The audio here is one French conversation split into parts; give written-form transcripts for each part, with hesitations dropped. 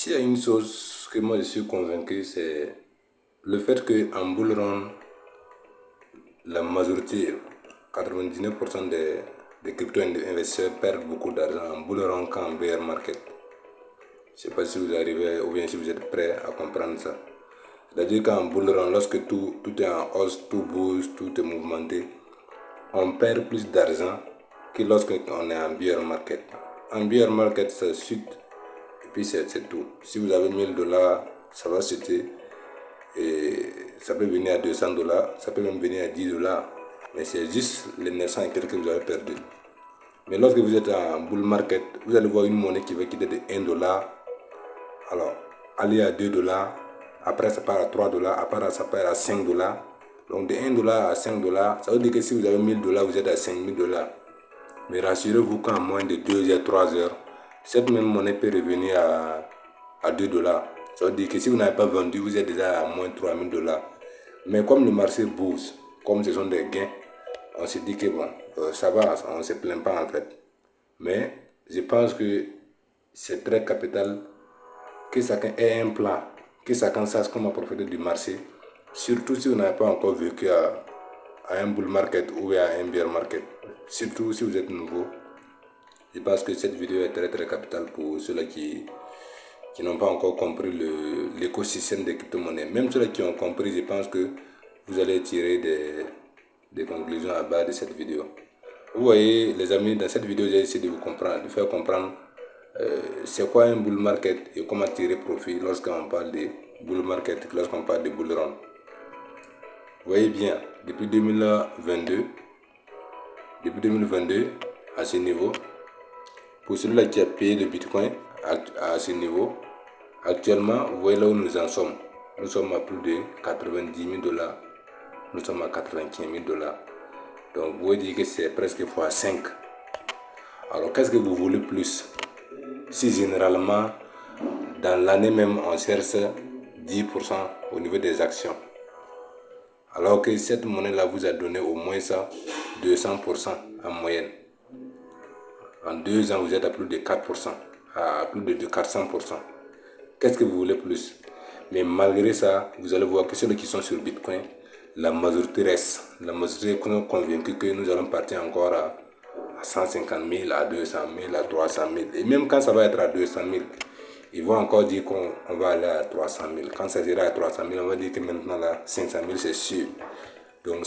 S'il y a une chose que moi je suis convaincu, c'est le fait qu'en bull run, la majorité, 99% des crypto-investisseurs perdent beaucoup d'argent en bull run qu'en bear market. Je ne sais pas si vous arrivez ou bien si vous êtes prêt à comprendre ça. C'est-à-dire qu'en bull run, lorsque tout est en hausse, tout bouge, tout est mouvementé, on perd plus d'argent que lorsqu'on est en bear market. En bear market, ça chute et puis c'est tout. Si vous avez 1000 $, ça va chuter et ça peut venir à 200 $, ça peut même venir à 10 $, mais c'est juste les 900 et quelques que vous avez perdu. Mais lorsque vous êtes en bull market, vous allez voir une monnaie qui va quitter de 1 $, alors aller à 2 $, après ça part à 3 $, après ça part à 5 $. Donc de 1 $ à 5 $, ça veut dire que si vous avez 1000 $, vous êtes à 5000 $. Mais rassurez-vous qu'en moins de 2 heures, 3 heures, cette même monnaie peut revenir à 2 $. Ça veut dire que si vous n'avez pas vendu, vous êtes déjà à moins 3000 $. Mais comme le marché bouge, comme ce sont des gains, on se dit que bon, ça va, on ne se plaint pas en fait. Mais je pense que c'est très capital que chacun ait un plan, que chacun sache comment profiter du marché, surtout si vous n'avez pas encore vécu à un bull market ou à un bear market. Surtout si vous êtes nouveau, je pense que cette vidéo est très capitale pour ceux-là qui n'ont pas encore compris l'écosystème des crypto-monnaies. Même ceux-là qui ont compris, je pense que vous allez tirer des conclusions à base de cette vidéo. Vous voyez les amis, dans cette vidéo, j'ai essayé de faire comprendre c'est quoi un bull market et comment tirer profit lorsqu'on parle de bull market, lorsqu'on parle de bull run. Vous voyez bien, depuis 2022, à ce niveau, pour celui-là qui a payé le bitcoin à ce niveau, actuellement, vous voyez là où nous en sommes. Nous sommes à plus de 90 000 $. Nous sommes à 95 000 $. Donc, vous voyez que c'est presque x5. Alors, qu'est-ce que vous voulez plus? Si généralement, dans l'année même, on cherche 10% au niveau des actions. Alors que cette monnaie-là vous a donné au moins ça, 200% en moyenne. En 2 ans, vous êtes à plus de 4%, à plus de 400%. Qu'est-ce que vous voulez plus? Mais malgré ça, vous allez voir que ceux qui sont sur Bitcoin, la majorité reste. La majorité est convaincue que nous allons partir encore à 150 000, à 200 000, à 300 000. Et même quand ça va être à 200 000, ils vont encore dire qu'on va aller à 300 000. Quand ça sera à 300 000, on va dire que maintenant là, 500 000 c'est sûr. Donc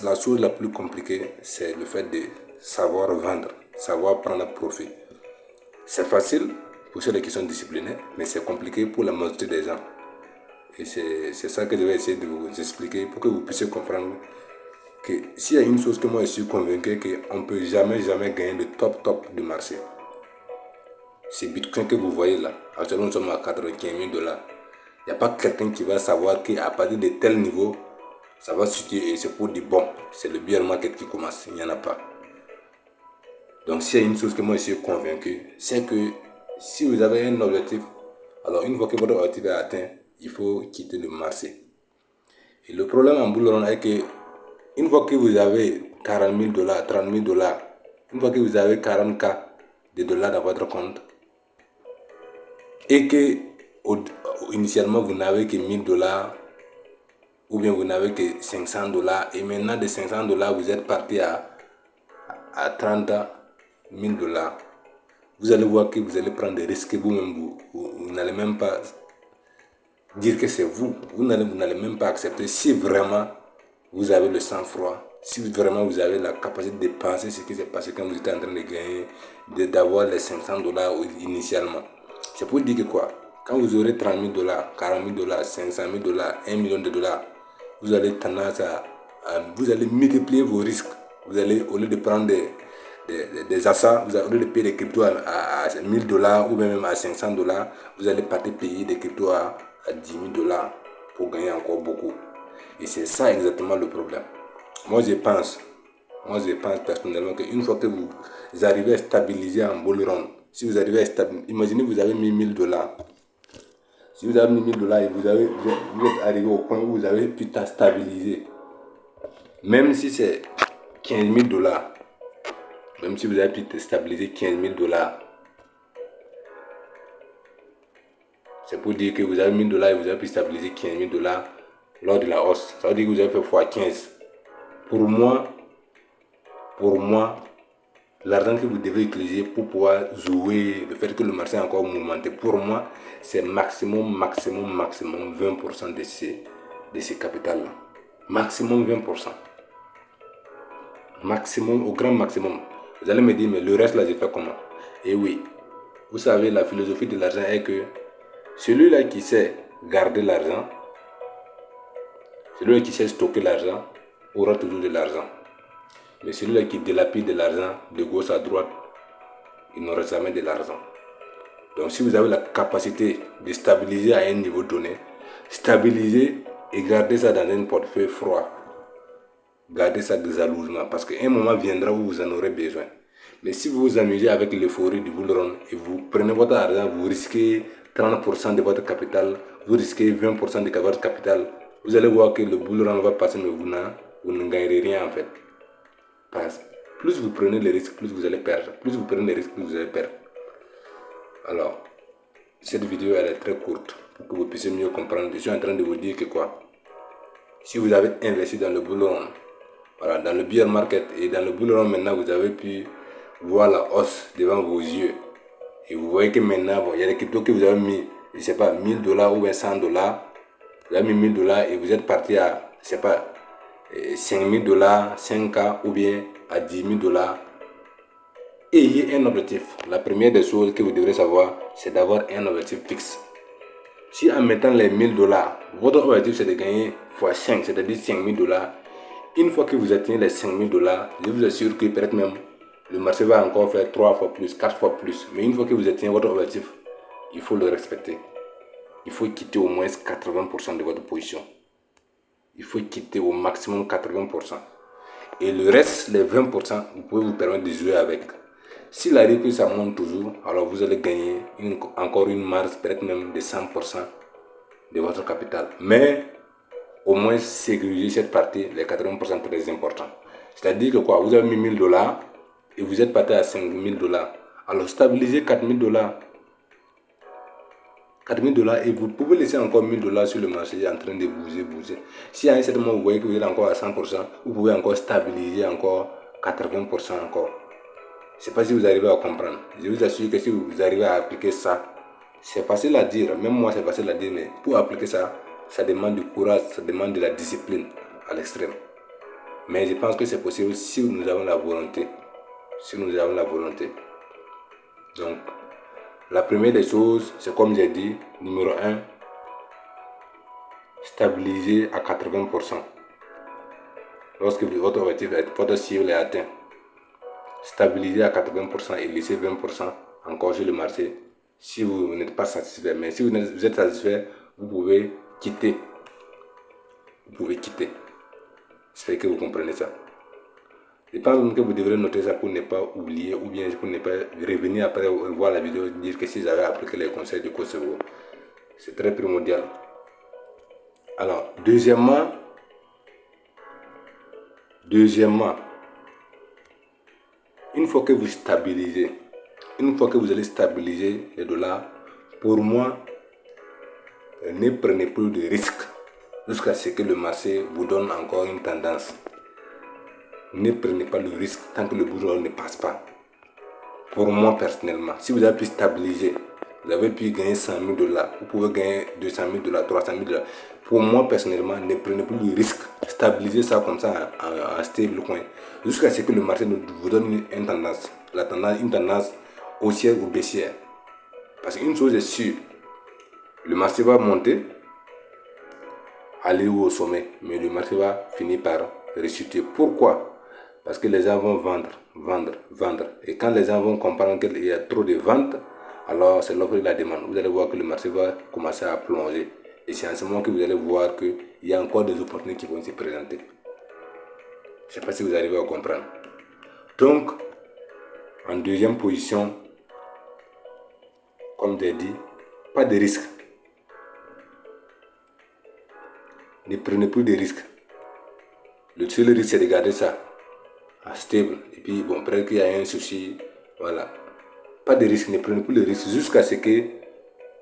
la chose la plus compliquée, c'est le fait de savoir vendre, savoir prendre profit. C'est facile pour ceux qui sont disciplinés, mais c'est compliqué pour la majorité des gens. Et c'est ça que je vais essayer de vous expliquer pour que vous puissiez comprendre que s'il y a une chose que moi je suis convaincu, qu'on ne peut jamais gagner le top du marché. C'est Bitcoin que vous voyez là. Actuellement, nous sommes à 95 000 $. Il n'y a pas quelqu'un qui va savoir qu'à partir de tel niveau, ça va chuter et c'est pour du bon. C'est le bear market qui commence. Il n'y en a pas. Donc, s'il y a une chose que moi je suis convaincu, c'est que si vous avez un objectif, alors une fois que votre objectif est atteint, il faut quitter le marché. Et le problème en bull run est que une fois que vous avez 40 000 $, 30 000 $, une fois que vous avez 40K de dollars dans votre compte, et que initialement vous n'avez que 1000 $, ou bien vous n'avez que 500 $, et maintenant de 500 $, vous êtes parti à 30 000 $, vous allez voir que vous allez prendre des risques vous-même. Vous n'allez même pas dire que c'est vous. Vous n'allez même pas accepter si vraiment vous avez le sang-froid, si vraiment vous avez la capacité de penser ce qui s'est passé quand vous étiez en train de gagner, d'avoir les 500 $ initialement. C'est pour dire que quoi? Quand vous aurez 30 000 $, 40 000 $, 500 000 $, 1 million de dollars, vous allez tendance vous allez multiplier vos risques. Vous allez, au lieu de prendre des achats, au lieu de payer des cryptos à 1000 $ ou même à 500 $, vous allez partir payer des cryptos à 10 000 $ pour gagner encore beaucoup. Et c'est ça exactement le problème. Moi je pense personnellement qu'une fois que vous arrivez à stabiliser en bull run, si vous arrivez à stabiliser, imaginez vous avez mis 1000 $. Si vous avez mis 1000 $ et vous êtes arrivé au point où vous avez pu stabiliser, même si c'est 15 000 $, même si vous avez pu stabiliser 15 000 $, C'est pour dire que vous avez 1000 dollars et vous avez pu stabiliser 15 000 dollars lors de la hausse. Ça veut dire que vous avez fait fois 15. Pour moi, l'argent que vous devez utiliser pour pouvoir jouer, le fait que le marché est encore mouvementé, pour moi, c'est maximum 20% de ces capitales-là. Maximum 20%. Maximum, au grand maximum. Vous allez me dire, mais le reste là, j'ai fait comment? Et oui, vous savez, la philosophie de l'argent est que celui-là qui sait garder l'argent, celui-là qui sait stocker l'argent, aura toujours de l'argent. Mais celui-là qui dilapide de l'argent de gauche à droite, il n'aura jamais de l'argent. Donc si vous avez la capacité de stabiliser à un niveau donné, stabiliser et garder ça dans un portefeuille froid. Gardez ça jalousement parce qu'un moment viendra où vous en aurez besoin. Mais si vous vous amusez avec l'euphorie du bull run et vous prenez votre argent, vous risquez 30% de votre capital, vous risquez 20% de votre capital, vous allez voir que le bull run va passer, mais vous ne gagnerez rien en fait. Parce que plus vous prenez les risques, plus vous allez perdre. Plus vous prenez les risques, plus vous allez perdre. Alors, cette vidéo elle est très courte pour que vous puissiez mieux comprendre. Je suis en train de vous dire que quoi? Si vous avez investi dans le bull run, voilà, dans le bear market et dans le bull run maintenant, vous avez pu voir la hausse devant vos yeux. Et vous voyez que maintenant, bon, il y a des cryptos que vous avez mis, je ne sais pas, 1000 dollars ou 100 dollars. Vous avez mis 1000 dollars et vous êtes parti à, je ne sais pas, 5000 dollars, 5K ou bien à 10 000 dollars. Ayez un objectif. La première des choses que vous devrez savoir, c'est d'avoir un objectif fixe. Si en mettant les 1000 dollars, votre objectif c'est de gagner x 5, c'est-à-dire 5000 dollars, une fois que vous atteignez les 5000 dollars, je vous assure que peut-être même le marché va encore faire 3 fois plus, 4 fois plus. Mais une fois que vous atteignez votre objectif, il faut le respecter. Il faut quitter au moins 80% de votre position. Il faut quitter au maximum 80%. Et le reste, les 20%, vous pouvez vous permettre de jouer avec. S'il arrive que ça monte toujours, alors vous allez gagner encore une marge, peut-être même de 100% de votre capital. Mais au moins sécuriser cette partie, les 80% très important. C'est-à-dire que quoi, vous avez mis 1000 dollars et vous êtes parti à 5000 dollars. Alors stabilisez 4000 dollars. 4000 dollars et vous pouvez laisser encore 1000 dollars sur le marché en train de bouger. Si à un certain moment vous voyez que vous êtes encore à 100%, vous pouvez encore stabiliser encore 80% encore. Je ne sais pas si vous arrivez à comprendre. Je vous assure que si vous arrivez à appliquer ça, c'est facile à dire. Même moi c'est facile à dire, mais pour appliquer ça, ça demande du courage, ça demande de la discipline à l'extrême. Mais je pense que c'est possible si nous avons la volonté. Si nous avons la volonté. Donc, la première des choses, c'est comme j'ai dit, numéro 1, stabiliser à 80%. Lorsque votre objectif, votre cible est atteint, stabiliser à 80% et laisser 20% encore sur le marché si vous n'êtes pas satisfait. Mais si vous êtes satisfait, vous pouvez quitter. Vous pouvez quitter. J'espère que vous comprenez ça. Je pense que vous devrez noter ça pour ne pas oublier ou bien pour ne pas revenir après voir la vidéo et dire que si j'avais appliqué les conseils de Kosovo. C'est très primordial. Alors, deuxièmement, une fois que vous stabilisez, une fois que vous allez stabiliser les dollars, pour moi, ne prenez plus de risques jusqu'à ce que le marché vous donne encore une tendance. Ne prenez pas le risque tant que le bourgeois ne passe pas. Pour moi personnellement, si vous avez pu stabiliser, vous avez pu gagner 100 000 dollars, vous pouvez gagner 200 000 dollars, 300 000 dollars. Pour moi personnellement, ne prenez plus le risque. Stabilisez ça comme ça en stable coin jusqu'à ce que le marché vous donne une tendance. Une tendance haussière ou baissière. Parce qu'une chose est sûre, le marché va monter, aller au sommet, mais le marché va finir par ressusciter. Pourquoi? Parce que les gens vont vendre. Et quand les gens vont comprendre qu'il y a trop de ventes, alors c'est l'offre et la demande. Vous allez voir que le marché va commencer à plonger. Et c'est en ce moment que vous allez voir qu'il y a encore des opportunités qui vont se présenter. Je ne sais pas si vous arrivez à comprendre. Donc, en deuxième position, comme j'ai dit, pas de risque. Ne prenez plus de risques. Le seul risque, c'est de garder ça stable. Et puis, bon, peut-être qu'il y a un souci. Voilà. Pas de risque, ne prenez plus de risque jusqu'à ce que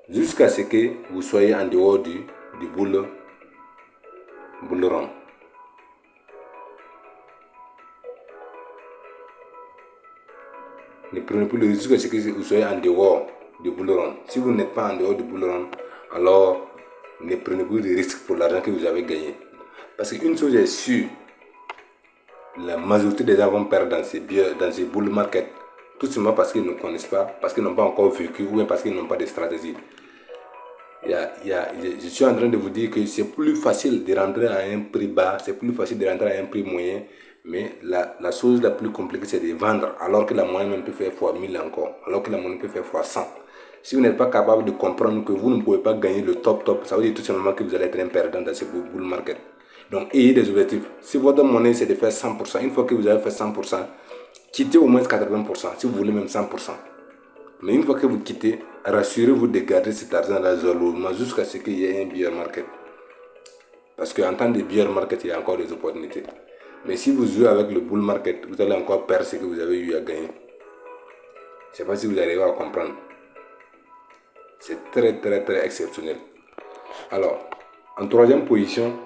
jusqu'à ce que vous soyez en dehors du boule rond. Ne prenez plus le risque jusqu'à ce que vous soyez en dehors du boule rond. Si vous n'êtes pas en dehors du boule rond, alors ne prenez plus de risques pour l'argent que vous avez gagné. Parce qu'une chose est sûre, la majorité des gens vont perdre dans ces bull market, tout simplement parce qu'ils ne connaissent pas, parce qu'ils n'ont pas encore vécu, ou bien parce qu'ils n'ont pas de stratégie. Je suis en train de vous dire que c'est plus facile de rentrer à un prix bas, c'est plus facile de rentrer à un prix moyen, mais la chose la plus compliquée, c'est de vendre, alors que la moyenne même peut faire fois 1000 encore, alors que la moyenne peut faire fois 100. Si vous n'êtes pas capable de comprendre que vous ne pouvez pas gagner le top, ça veut dire tout simplement que vous allez être un perdant dans ce bull market. Donc, ayez des objectifs. Si votre monnaie, c'est de faire 100%, une fois que vous avez fait 100%, quittez au moins 80%, si vous voulez même 100%. Mais une fois que vous quittez, rassurez-vous de garder cet argent-là jusqu'à ce qu'il y ait un bear market. Parce qu'en temps de bear market, il y a encore des opportunités. Mais si vous jouez avec le bull market, vous allez encore perdre ce que vous avez eu à gagner. Je ne sais pas si vous arrivez à comprendre. C'est très exceptionnel. Alors, en troisième position,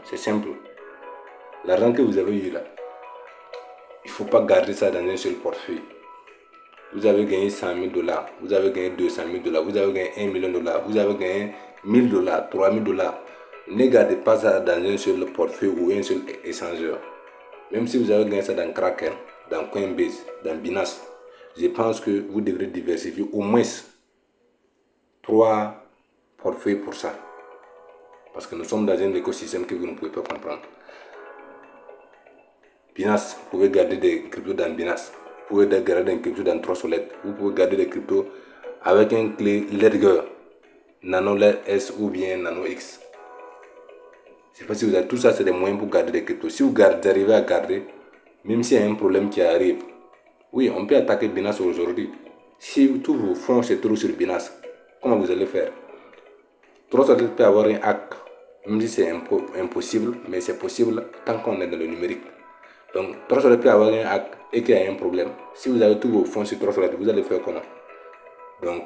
c'est simple. L'argent que vous avez eu là, il ne faut pas garder ça dans un seul portefeuille. Vous avez gagné 100 000 $, vous avez gagné 200 000 $, vous avez gagné 1 million $, vous avez gagné 1000 $, 3000 $. Ne gardez pas ça dans un seul portefeuille ou un seul échangeur. Même si vous avez gagné ça dans Kraken, dans Coinbase, dans Binance, je pense que vous devrez diversifier au moins 3 portefeuilles pour ça. Parce que nous sommes dans un écosystème que vous ne pouvez pas comprendre. Binance, vous pouvez garder des cryptos dans Binance. Vous pouvez garder des cryptos dans Trust Wallet. Vous pouvez garder des cryptos avec un clé Ledger, Nano S ou bien Nano X. Je ne sais pas si vous avez tout ça, c'est des moyens pour garder des cryptos. Si vous arrivez à garder, même s'il y a un problème qui arrive, oui, on peut attaquer Binance aujourd'hui. Si tous vos fonds se trouvent sur Binance, comment vous allez faire? Trust Wallet peut avoir un hack, même si c'est impossible, mais c'est possible tant qu'on est dans le numérique. Donc, Trust Wallet peut avoir un hack et qu'il y a un problème. Si vous avez tous vos fonds sur Trust Wallet, vous allez faire comment? Donc,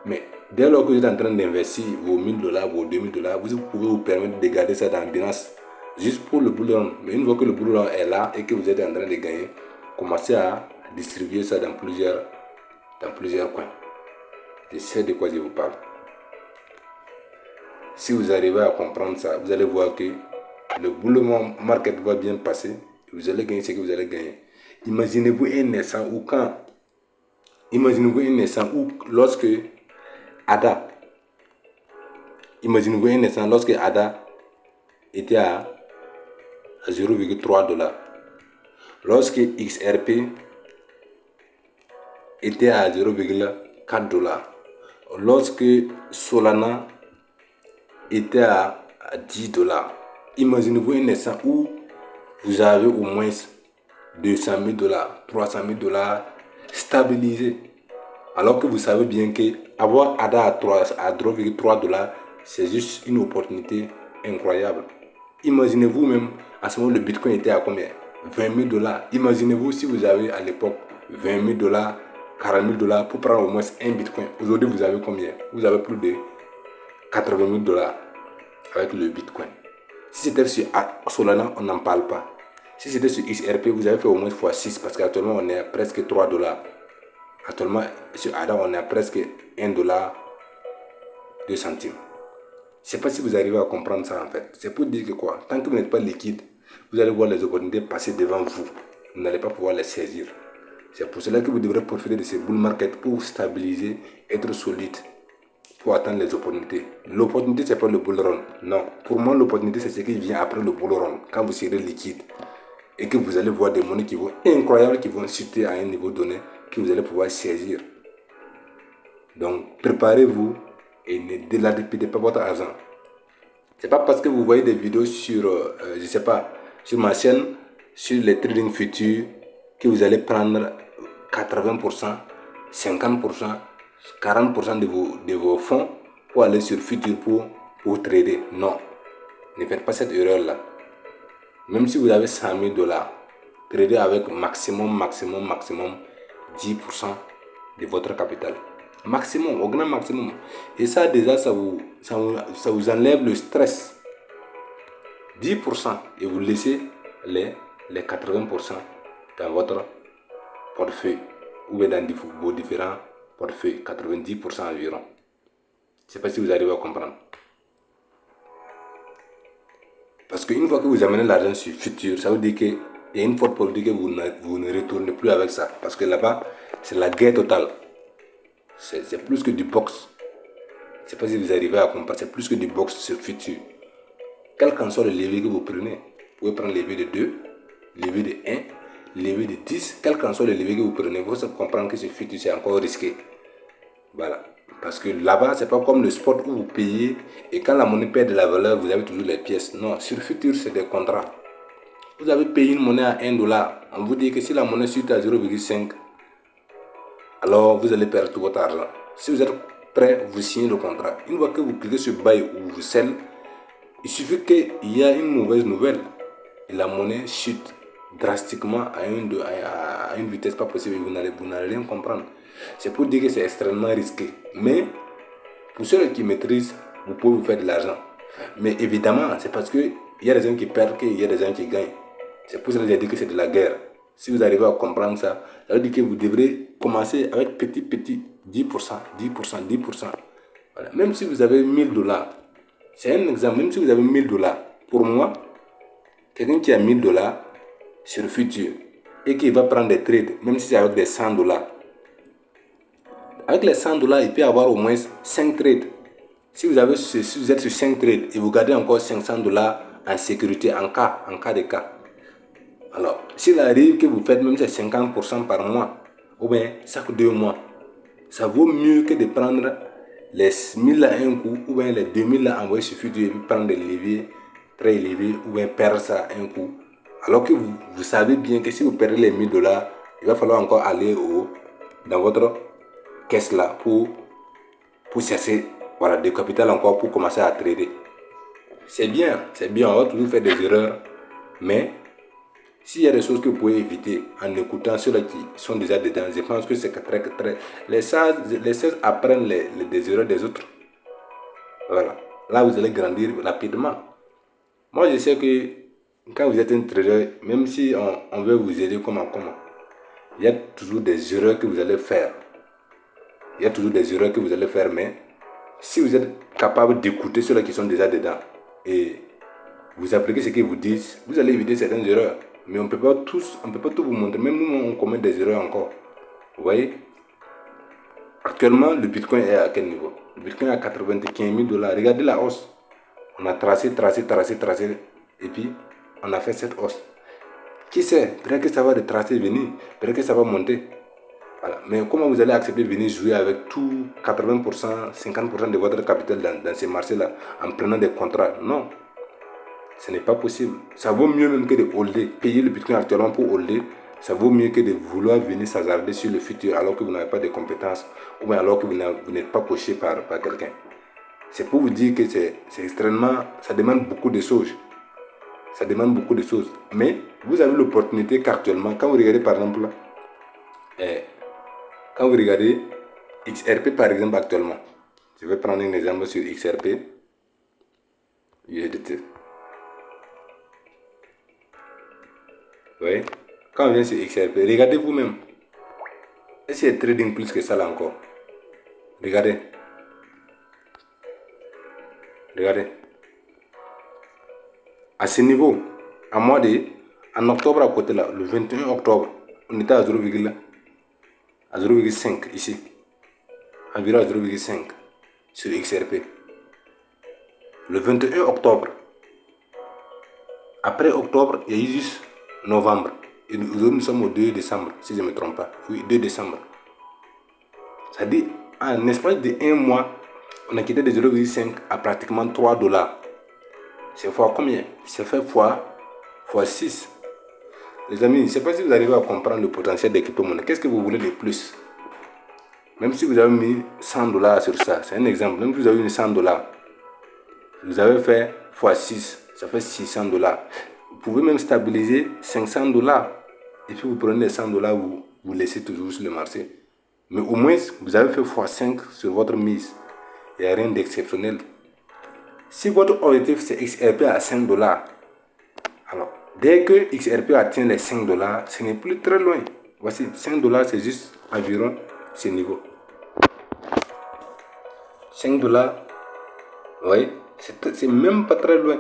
mais dès lors que vous êtes en train d'investir vos 1000 $, vos 2000 $, vous pouvez vous permettre de garder ça dans Binance juste pour le bull run. Mais une fois que le bull run est là et que vous êtes en train de gagner, commencez à distribuer ça dans plusieurs coins. Je sais de quoi je vous parle. Si vous arrivez à comprendre ça, vous allez voir que le bull market va bien passer. Vous allez gagner ce que vous allez gagner. Imaginez-vous un instant où lorsque ADA était à 0,3 $, lorsque XRP était à 0,4 $, lorsque Solana était à 10 $. Imaginez-vous un instant où vous avez au moins 200 000 $, 300 000 $ stabilisés. Alors que vous savez bien que avoir ADA à 0,3 $, c'est juste une opportunité incroyable. Imaginez-vous même, à ce moment le Bitcoin était à combien? 20 000 $. Imaginez-vous si vous avez à l'époque 20 000 $, 40 000 $ pour prendre au moins un Bitcoin. Aujourd'hui, vous avez combien? Vous avez plus de 80 000 $ avec le Bitcoin. Si c'était sur Solana, on n'en parle pas. Si c'était sur XRP, vous avez fait au moins x6 parce qu'actuellement, on est à presque 3 $. Actuellement, sur ADA, on est à presque 1 $, 2 centimes. Je ne sais pas si vous arrivez à comprendre ça en fait. C'est pour dire que quoi? Tant que vous n'êtes pas liquide, vous allez voir les opportunités passer devant vous. Vous n'allez pas pouvoir les saisir. C'est pour cela que vous devrez profiter de ces bull market pour stabiliser, être solide, pour attendre les opportunités. L'opportunité, c'est pas le bull run. Non. Pour moi, l'opportunité, c'est ce qui vient après le bull run. Quand vous serez liquide et que vous allez voir des monnaies qui vont incroyables, qui vont chuter à un niveau donné, que vous allez pouvoir saisir. Donc, préparez-vous et ne dilapidez pas votre argent. C'est pas parce que vous voyez des vidéos sur, je sais pas, sur ma chaîne, sur les trading futurs, que vous allez prendre 80%, 50%, 40% de vos fonds pour aller sur futur pour trader. Non, ne faites pas cette erreur-là. Même si vous avez 100 000 $, trader avec maximum 10%, de votre capital. Maximum, au grand maximum. Et ça déjà, ça vous enlève le stress. 10% et vous laissez les 80% dans votre portefeuille ou bien dans vos différents portefeuilles, 90% environ. Je ne sais pas si vous arrivez à comprendre. Parce qu'une fois que vous amenez l'argent sur futur, ça veut dire qu'il y a une forte politique que vous ne retournez plus avec ça. Parce que là-bas, c'est la guerre totale. C'est plus que du box. Je ne sais pas si vous arrivez à comprendre. C'est plus que du box sur futur. Quel qu'en soit le levier que vous prenez, vous pouvez prendre le levier de 2, le levier de 1, le levier de 10. Quel qu'en soit le levier que vous prenez, vous devez comprendre que ce futur, c'est encore risqué. Voilà. Parce que là-bas, c'est pas comme le sport où vous payez et quand la monnaie perd de la valeur, vous avez toujours les pièces. Non, sur le futur, c'est des contrats. Vous avez payé une monnaie à 1 dollar. On vous dit que si la monnaie chute à 0,5, alors vous allez perdre tout votre argent. Si vous êtes prêt, vous signez le contrat. Une fois que vous cliquez sur buy ou vous sell, il suffit qu'il y ait une mauvaise nouvelle et la monnaie chute drastiquement à une vitesse pas possible. Vous n'allez rien comprendre. C'est pour dire que c'est extrêmement risqué. Mais pour ceux qui maîtrisent, vous pouvez vous faire de l'argent. Mais évidemment, c'est parce qu'il y a des gens qui perdent qu'il y a des gens qui gagnent. C'est pour ça que j'ai dit que c'est de la guerre. Si vous arrivez à comprendre ça, ça veut dire que vous devrez commencer avec petit, 10%, 10%, 10%. Voilà. Même si vous avez 1000 dollars, c'est un exemple, même si vous avez 1000 dollars, pour moi, quelqu'un qui a 1000 dollars sur le futur et qui va prendre des trades, même si c'est avec des 100 dollars, avec les 100 dollars, il peut avoir au moins 5 trades. Si vous êtes sur 5 trades et vous gardez encore 500 dollars en sécurité en cas de cas. Alors, s'il arrive que vous faites même 50% par mois, ou bien chaque 2 mois, ça vaut mieux que de prendre les 1000 à un coup, ou bien les 2000 à envoyer sur futur et puis prendre des leviers très élevés, ou bien perdre ça un coup. Alors que vous savez bien que si vous perdez les 1000 dollars, il va falloir encore aller dans votre caisse là pour chercher du capital encore pour commencer à trader. C'est bien, on va toujours faire des erreurs, mais s'il y a des choses que vous pouvez éviter en écoutant ceux-là qui sont déjà dedans, je pense que c'est très. Les sages apprennent des erreurs des autres. Voilà. Là, vous allez grandir rapidement. Moi, je sais que quand vous êtes un trader, même si on veut vous aider comment, il y a toujours des erreurs que vous allez faire. Mais si vous êtes capable d'écouter ceux-là qui sont déjà dedans et vous appliquez ce qu'ils vous disent, vous allez éviter certaines erreurs. Mais on ne peut pas tout vous montrer. Même nous, on commet des erreurs encore. Vous voyez? Actuellement, le Bitcoin est à quel niveau? Le Bitcoin est à 95 000 dollars. Regardez la hausse. On a tracé. Et puis, on a fait cette hausse. Qui sait? Peut-être que ça va retracer, venir. Peut-être que ça va monter. Voilà. Mais comment vous allez accepter de venir jouer avec tout 80%, 50% de votre capital dans ces marchés-là en prenant des contrats? Non. Ce n'est pas possible. Ça vaut mieux même que de holder. Payer le Bitcoin actuellement pour holder, ça vaut mieux que de vouloir venir s'hasarder sur le futur alors que vous n'avez pas de compétences ou bien alors que vous n'êtes pas coaché par quelqu'un. C'est pour vous dire que c'est extrêmement... Ça demande beaucoup de choses. Mais vous avez l'opportunité qu'actuellement, quand vous regardez par exemple, quand vous regardez XRP par exemple actuellement, je vais prendre un exemple sur XRP, USDT. Oui. Quand on vient sur XRP, regardez vous-même. Est-ce qu'il y a trading plus que ça là encore? Regardez. À ce niveau, en octobre à côté là, le 21 octobre, on était à 0,5 ici. Environ à 0,5 sur XRP. Le 21 octobre. Après octobre, il y a eu juste novembre. Et nous sommes au 2 décembre, si je ne me trompe pas. Oui, 2 décembre. Ça dit, en espace de 1 mois, on a quitté de 0,5 à pratiquement 3 dollars. C'est fois combien? C'est fait fois 6. Les amis, je ne sais pas si vous arrivez à comprendre le potentiel des crypto-monnaies. Qu'est-ce que vous voulez de plus? Même si vous avez mis 100 dollars sur ça, c'est un exemple. Même si vous avez mis 100 dollars, vous avez fait fois 6, ça fait 600 dollars. Vous pouvez même stabiliser 500 dollars. Et puis vous prenez les 100 dollars, vous laissez toujours sur le marché. Mais au moins, vous avez fait x5 sur votre mise. Il n'y a rien d'exceptionnel. Si votre objectif c'est XRP à 5 dollars, alors dès que XRP atteint les 5 dollars, ce n'est plus très loin. Voici, 5 dollars, c'est juste environ ce niveau. 5 dollars, oui, c'est même pas très loin.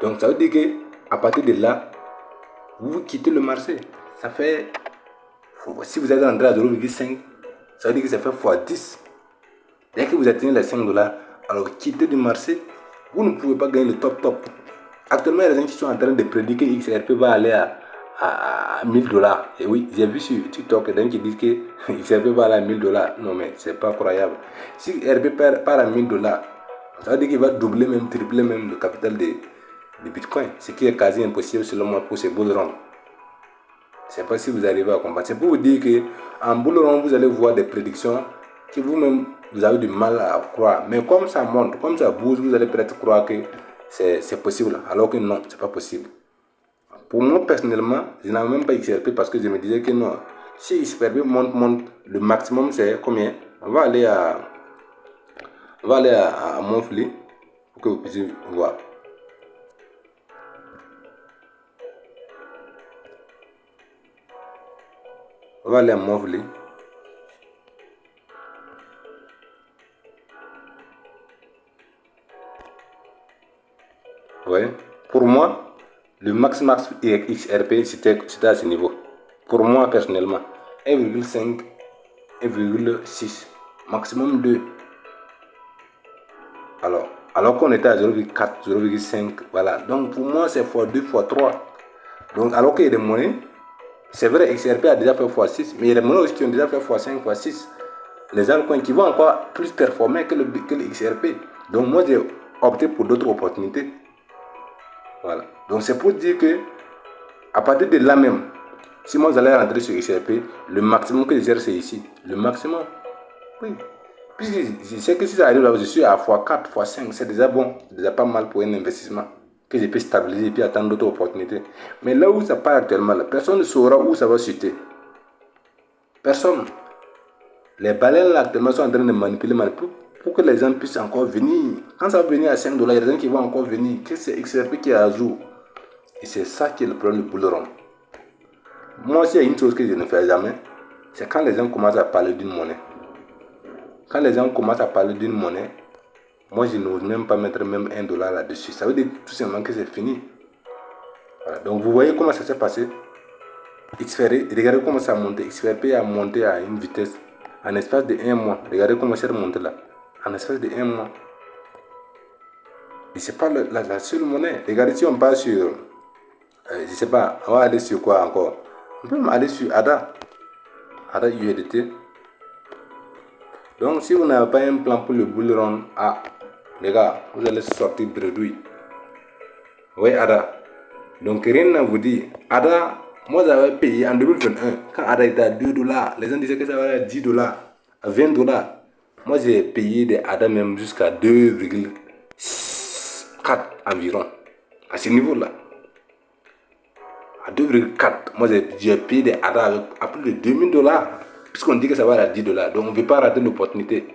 Donc ça veut dire que à partir de là, vous quittez le marché. Ça fait, si vous êtes rentré à 0,5, ça veut dire que ça fait x10. Dès que vous atteignez les 5 dollars, alors quittez du marché. Vous ne pouvez pas gagner le top. Actuellement, il y a des gens qui sont en train de prédire que XRP va aller à 1000 dollars. Et oui, j'ai vu sur TikTok des gens qui disent que XRP va aller à 1000 dollars. Non, mais c'est pas croyable. Si XRP part à 1000 dollars, ça veut dire qu'il va doubler, même tripler même le capital de Bitcoin. Ce qui est quasi impossible selon moi pour ces bull run. Je ne sais pas si vous arrivez à comprendre. C'est pour vous dire qu'en bull run, vous allez voir des prédictions que vous-même, vous avez du mal à croire. Mais comme ça monte, comme ça bouge, vous allez peut-être croire que c'est possible. Alors que non, c'est pas possible. Pour moi, personnellement, je n'avais même pas XRP parce que je me disais que non. Si XRP monte, le maximum c'est combien? On va aller à Monthly pour que vous puissiez voir. On va aller à Monthly. Ouais. Pour moi, le max XRP c'était à ce niveau. Pour moi personnellement, 1,5, 1,6, maximum 2. Alors qu'on était à 0,4, 0,5, voilà. Donc pour moi c'est x2, x3. Donc alors qu'il y a des monnaies, c'est vrai XRP a déjà fait x6, mais il y a des monnaies aussi qui ont déjà fait x5, x6. Les altcoins qui vont encore plus performer que le XRP. Donc moi j'ai opté pour d'autres opportunités. Voilà. Donc c'est pour dire que à partir de là même, si moi j'allais rentrer sur XRP, le maximum que je gère c'est ici. Le maximum. Oui. Puisque je sais que si ça arrive là, je suis à x4, x5, c'est déjà bon. C'est déjà pas mal pour un investissement. Que je peux stabiliser et puis attendre d'autres opportunités. Mais là où ça part actuellement, personne ne saura où ça va chuter. Personne. Les baleines là actuellement sont en train de manipuler pour que les gens puissent encore venir. Quand ça va venir à 5 dollars, il y a des gens qui vont encore venir. Que c'est XRP qui est à jour. Et c'est ça qui est le problème du bull run. Moi, s'il y a une chose que je ne fais jamais, c'est quand les gens commencent à parler d'une monnaie. Quand les gens commencent à parler d'une monnaie, moi je n'ose même pas mettre même 1 dollar là-dessus. Ça veut dire tout simplement que c'est fini. Voilà. Donc vous voyez comment ça s'est passé. XRP, regardez comment ça a monté. XRP a monté à une vitesse en espace de 1 mois. Regardez comment c'est remonté là. En espace de 1 mois. Et c'est pas la seule monnaie. Regardez si on passe sur, je sais pas, on va aller sur quoi encore. On peut même aller sur ADA USDT. Donc si vous n'avez pas un plan pour le bull run, les gars, vous allez sortir bredouille. Oui, ADA. Donc rien à vous dire. ADA, moi j'avais payé en 2021, quand ADA était à 2 dollars, les gens disaient que ça valait à 10 dollars, à 20 dollars. Moi j'ai payé des ADA même jusqu'à 2,4 environ. À ce niveau-là. À 2,4, moi j'ai payé des ADA à plus de 2000 dollars. Puisqu'on dit que ça va à 10 dollars. Donc on ne veut pas rater l'opportunité.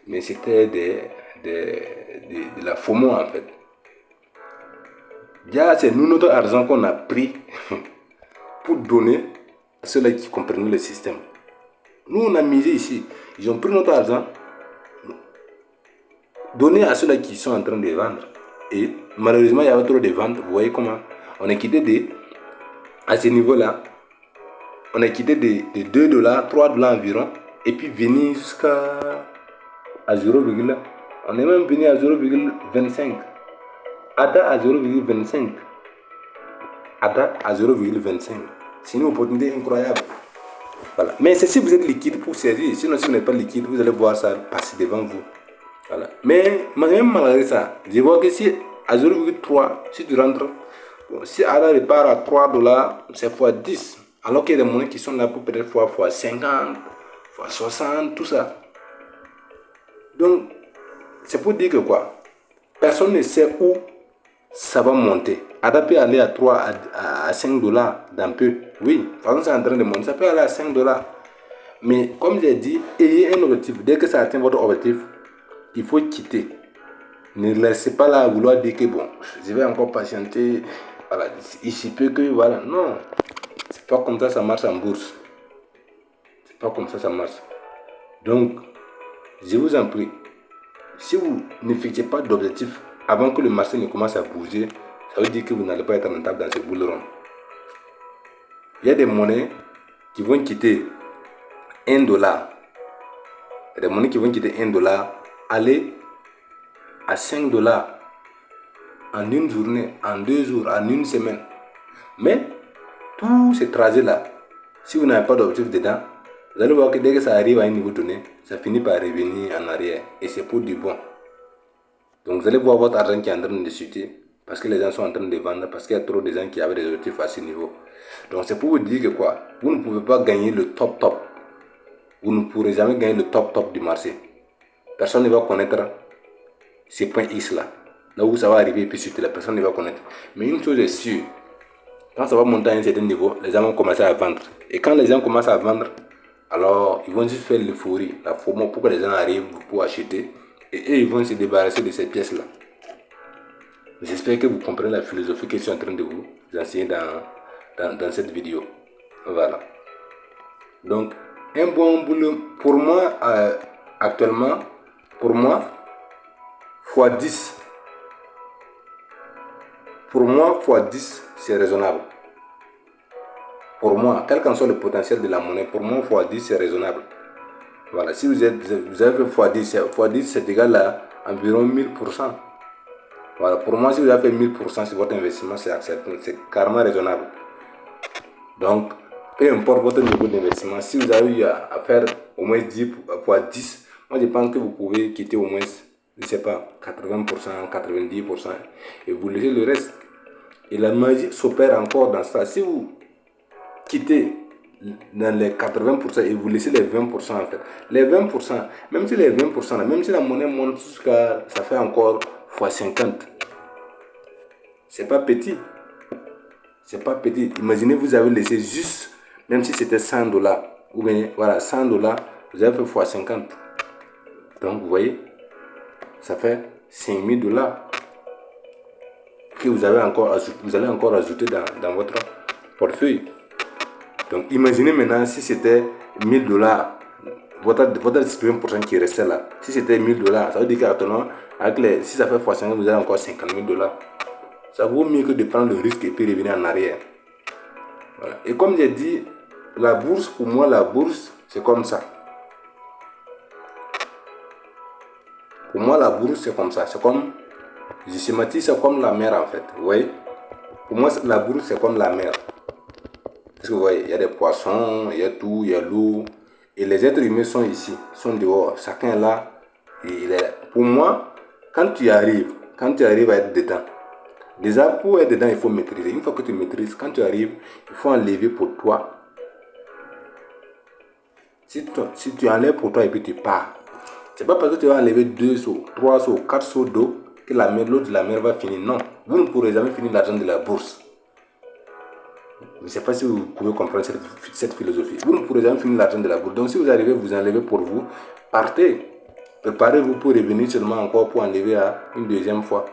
Mais c'était de la FOMO en fait. Déjà, c'est nous notre argent qu'on a pris pour donner à ceux-là qui comprennent le système. Nous on a misé ici. Ils ont pris notre argent, donné à ceux-là qui sont en train de vendre. Et malheureusement, il y avait trop de ventes. Vous voyez comment on est quitté à ce niveau-là. On est quitté de 2 dollars, 3 dollars environ. Et puis venir jusqu'à 0, on est même venu à 0,25. ADA à 0,25. ADA à 0,25. C'est une opportunité incroyable. Voilà. Mais c'est si vous êtes liquide pour saisir. Sinon, si vous n'êtes pas liquide, vous allez voir ça passer devant vous. Voilà. Mais même malgré ça, je vois que si à 0,3, si tu rentres, si ADA repart à 3 dollars, c'est x10. Alors qu'il y a des monnaies qui sont là pour peut-être x50, x60, tout ça. Donc, c'est pour dire que quoi? Personne ne sait où ça va monter. ADA peut aller à 5 dollars dans peu. Oui, par exemple, c'est en train de monter. Ça peut aller à 5 dollars. Mais comme j'ai dit, ayez un objectif. Dès que ça atteint votre objectif, il faut quitter. Ne laissez pas là vouloir dire que bon, je vais encore patienter. Voilà, il se peut que voilà. Non, c'est pas comme ça marche en bourse. C'est pas comme ça marche. Donc, je vous en prie, si vous ne fixez pas d'objectif avant que le marché ne commence à bouger, ça veut dire que vous n'allez pas être rentable dans ce boule ronde. Il y a des monnaies qui vont quitter 1 dollar. Il y a des monnaies qui vont quitter 1 dollar, aller à 5 dollars en une journée, en 2 jours, en une semaine. Mais tous ces trajets-là, si vous n'avez pas d'objectif dedans, vous allez voir que dès que ça arrive à un niveau donné, ça finit par revenir en arrière. Et c'est pour du bon. Donc vous allez voir votre argent qui est en train de chuter parce que les gens sont en train de vendre, parce qu'il y a trop de gens qui avaient des objectifs à ce niveau. Donc c'est pour vous dire que quoi, vous ne pouvez pas gagner le top. Vous ne pourrez jamais gagner le top du marché. Personne ne va connaître ces points X là. Là où ça va arriver et puis chuter, la personne ne va connaître. Mais une chose est sûre, quand ça va monter à un certain niveau, les gens vont commencer à vendre. Et quand les gens commencent à vendre, alors ils vont juste faire l'euphorie, la FOMO pour que les gens arrivent pour acheter. Et eux, ils vont se débarrasser de ces pièces-là. J'espère que vous comprenez la philosophie que je suis en train de vous enseigner dans cette vidéo. Voilà. Donc, un bon boulot, pour moi, actuellement, pour moi, x10. Pour moi, x10, c'est raisonnable. Pour moi, quel qu'en soit le potentiel de la monnaie, pour moi, x10, c'est raisonnable. Voilà, si vous avez fait x10, c'est égal à environ 1000%. Voilà, pour moi, si vous avez fait 1000% sur votre investissement, c'est acceptable, c'est carrément raisonnable. Donc, peu importe votre niveau d'investissement, si vous avez eu à faire au moins 10 fois 10, moi je pense que vous pouvez quitter au moins, je ne sais pas, 80%, 90% et vous laissez le reste. Et la magie s'opère encore dans ça. Si vous quittez dans les 80% et vous laissez les 20% en fait, les 20%, même si les 20%, même si la monnaie monte jusqu'à, ça fait encore x 50, c'est pas petit. C'est pas petit. Imaginez, vous avez laissé juste, même si c'était 100 dollars, ou bien voilà, 100 dollars, vous avez fait x 50. Donc, vous voyez, ça fait 5000 dollars que vous allez encore ajouter dans votre portefeuille. Donc, imaginez maintenant si c'était 1000 dollars, votre 20% qui restait là. Si c'était 1000 dollars, ça veut dire qu'actuellement, si ça fait x 50, vous avez encore 50 000 dollars. Ça vaut mieux que de prendre le risque et puis revenir en arrière. Voilà. Et comme j'ai dit, la bourse, pour moi, la bourse, c'est comme ça. Pour moi, la bourse, c'est comme ça. C'est comme, je schématise, c'est comme la mer en fait. Vous voyez? Pour moi, la bourse, c'est comme la mer. Parce que vous voyez, il y a des poissons, il y a tout, il y a l'eau. Et les êtres humains sont ici, sont dehors. Chacun est là. Et pour moi, quand tu arrives à être dedans, déjà, pour être dedans, il faut maîtriser. Une fois que tu maîtrises, quand tu arrives, il faut enlever pour toi. Si tu enlèves pour toi et puis tu pars, c'est pas parce que tu vas enlever 2 seaux, 3 seaux, 4 seaux d'eau que l'eau de la mer va finir. Non, vous ne pourrez jamais finir l'argent de la bourse. Je ne sais pas si vous pouvez comprendre cette philosophie. Vous ne pourrez jamais finir l'argent de la bourse. Donc si vous arrivez, vous enlevez pour vous, partez. Préparez-vous pour revenir seulement encore pour enlever une deuxième fois.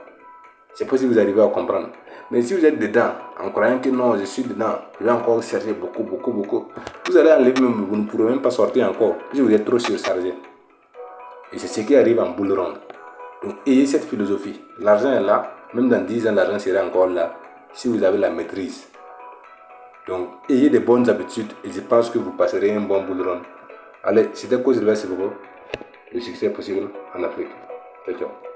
Je ne sais pas si vous arrivez à comprendre. Mais si vous êtes dedans, en croyant que non, je suis dedans, je vais encore chercher beaucoup. Vous allez enlever même, vous ne pourrez même pas sortir encore. Si vous êtes trop surchargé. Et c'est ce qui arrive en boule ronde. Donc ayez cette philosophie. L'argent est là. Même dans 10 ans, l'argent sera encore là. Si vous avez la maîtrise. Donc ayez des bonnes habitudes. Et je pense que vous passerez un bon boule ronde. Allez, c'était Cause de le succès est possible en Afrique. Ciao, ciao.